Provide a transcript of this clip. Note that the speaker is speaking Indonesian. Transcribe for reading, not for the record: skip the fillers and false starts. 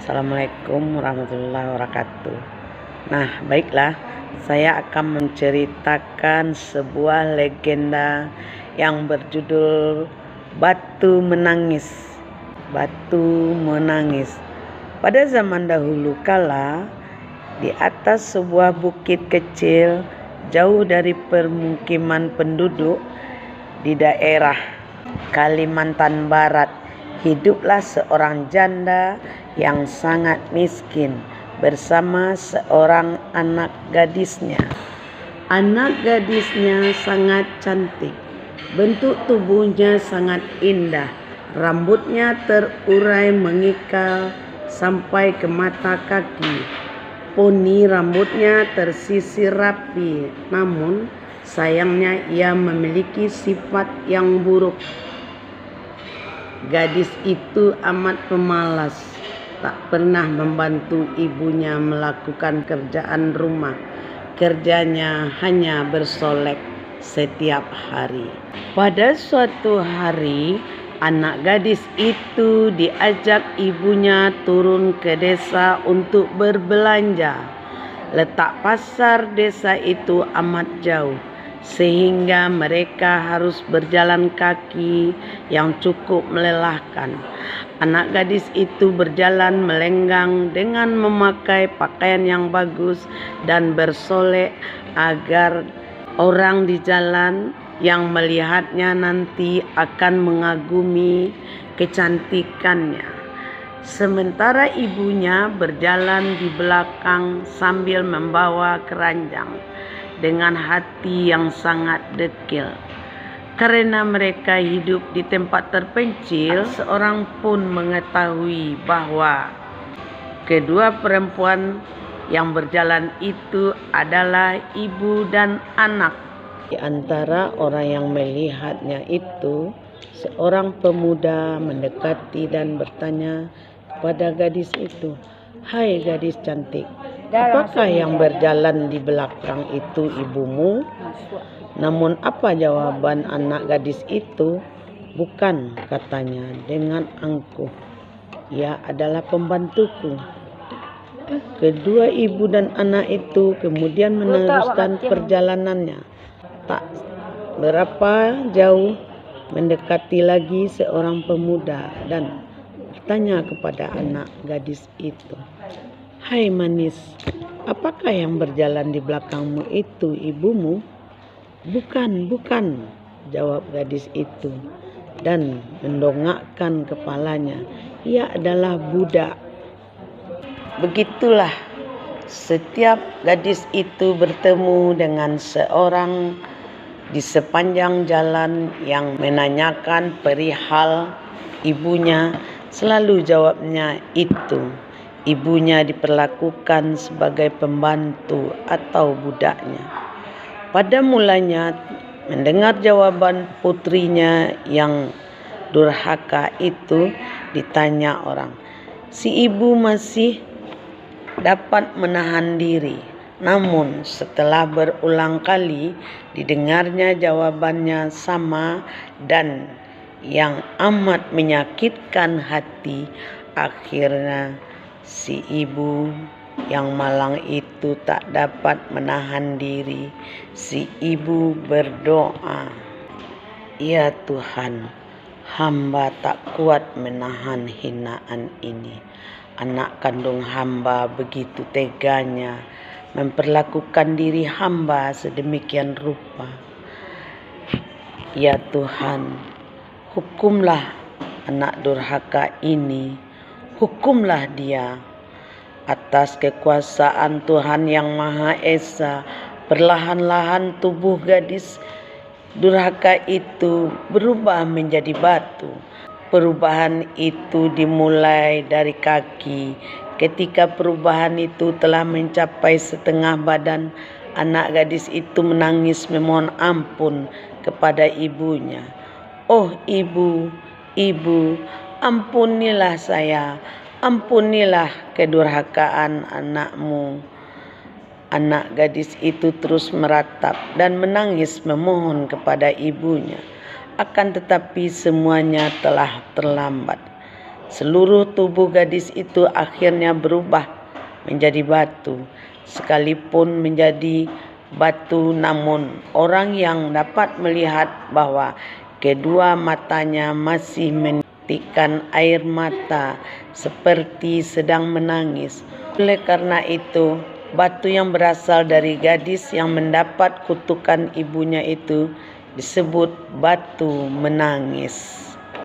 Assalamualaikum warahmatullahi wabarakatuh. Nah, baiklah, saya akan menceritakan sebuah legenda yang berjudul Batu Menangis. Batu menangis. Pada zaman dahulu kala, di atas sebuah bukit kecil jauh dari permukiman penduduk di daerah Kalimantan Barat, hiduplah seorang janda yang sangat miskin bersama seorang anak gadisnya. Anak gadisnya sangat cantik, bentuk tubuhnya sangat indah, rambutnya terurai mengikal sampai ke mata kaki. Poni rambutnya tersisir rapi, namun sayangnya ia memiliki sifat yang buruk. Gadis itu amat pemalas, tak pernah membantu ibunya melakukan kerjaan rumah. Kerjanya hanya bersolek setiap hari. Pada suatu hari, anak gadis itu diajak ibunya turun ke desa untuk berbelanja. Letak pasar desa itu amat jauh, sehingga mereka harus berjalan kaki yang cukup melelahkan. Anak gadis itu berjalan melenggang dengan memakai pakaian yang bagus dan bersolek agar orang di jalan yang melihatnya nanti akan mengagumi kecantikannya. Sementara ibunya berjalan di belakang sambil membawa keranjang dengan hati yang sangat dekil. Karena mereka hidup di tempat terpencil, seorang pun mengetahui bahwa kedua perempuan yang berjalan itu adalah ibu dan anak. Di antara orang yang melihatnya itu, seorang pemuda mendekati dan bertanya kepada gadis itu, "Hai gadis cantik, apakah yang berjalan di belakang itu ibumu?" Namun apa jawaban anak gadis itu? "Bukan," katanya dengan angkuh, "ia adalah pembantuku." Kedua ibu dan anak itu kemudian meneruskan perjalanannya. Tak berapa jauh mendekati lagi seorang pemuda dan bertanya kepada anak gadis itu, "Hai manis, apakah yang berjalan di belakangmu itu ibumu?" "Bukan, bukan," jawab gadis itu dan mendongakkan kepalanya, "ia adalah budak." Begitulah setiap gadis itu bertemu dengan seorang di sepanjang jalan yang menanyakan perihal ibunya, selalu jawabnya itu ibunya diperlakukan sebagai pembantu atau budaknya. Pada mulanya mendengar jawaban putrinya yang durhaka itu, ditanya orang, si ibu masih dapat menahan diri. Namun setelah berulang kali didengarnya jawabannya sama dan yang amat menyakitkan hati, akhirnya si ibu yang malang itu tak dapat menahan diri. Si ibu berdoa, "Ya Tuhan, hamba tak kuat menahan hinaan ini. Anak kandung hamba begitu teganya memperlakukan diri hamba sedemikian rupa. Ya Tuhan, hukumlah anak durhaka ini, hukumlah dia." Atas kekuasaan Tuhan yang Maha Esa, perlahan-lahan tubuh gadis durhaka itu berubah menjadi batu. Perubahan itu dimulai dari kaki. Ketika perubahan itu telah mencapai setengah badan, anak gadis itu menangis memohon ampun kepada ibunya. "Oh ibu, ibu, ampunilah saya. Ampunilah kedurhakaan anakmu." Anak gadis itu terus meratap dan menangis memohon kepada ibunya. Akan tetapi semuanya telah terlambat. Seluruh tubuh gadis itu akhirnya berubah menjadi batu. Sekalipun menjadi batu, namun orang yang dapat melihat bahwa kedua matanya masih menitikkan air mata seperti sedang menangis. Oleh karena itu, batu yang berasal dari gadis yang mendapat kutukan ibunya itu disebut batu menangis.